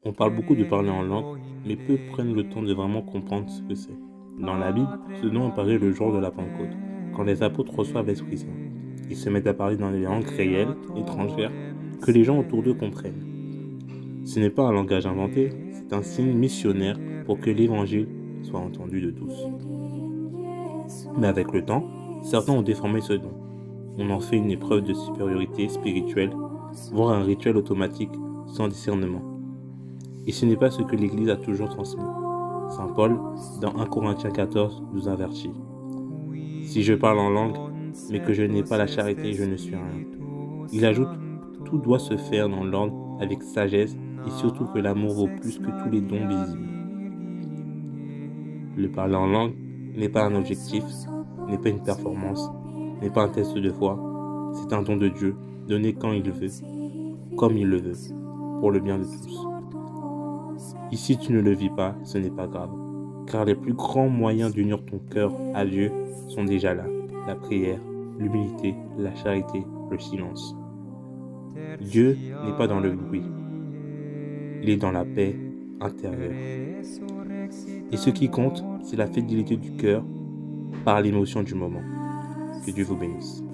On parle beaucoup de parler en langue, mais peu prennent le temps de vraiment comprendre ce que c'est. Dans la Bible, ce nom apparaît le jour de la Pentecôte, quand les apôtres reçoivent l'Esprit Saint. Ils se mettent à parler dans des langues réelles, étrangères, que les gens autour d'eux comprennent. Ce n'est pas un langage inventé, c'est un signe missionnaire pour que l'Évangile soit entendu de tous. Mais avec le temps, certains ont déformé ce don. On en fait une épreuve de supériorité spirituelle, voire un rituel automatique sans discernement. Et ce n'est pas ce que l'Église a toujours transmis. Saint Paul, dans 1 Corinthiens 14, nous avertit. Si je parle en langue, mais que je n'ai pas la charité, je ne suis rien. Il ajoute, tout doit se faire dans l'ordre avec sagesse et surtout que l'amour vaut plus que tous les dons visibles. Le parler en langue n'est pas un objectif, n'est pas une performance, n'est pas un test de foi. C'est un don de Dieu, donné quand il veut, comme il le veut, pour le bien de tous. Et si tu ne le vis pas, ce n'est pas grave, car les plus grands moyens d'unir ton cœur à Dieu sont déjà là. La prière, l'humilité, la charité, le silence. Dieu n'est pas dans le bruit, il est dans la paix intérieure. Et ce qui compte, c'est la fidélité du cœur par l'émotion du moment. Que Dieu vous bénisse.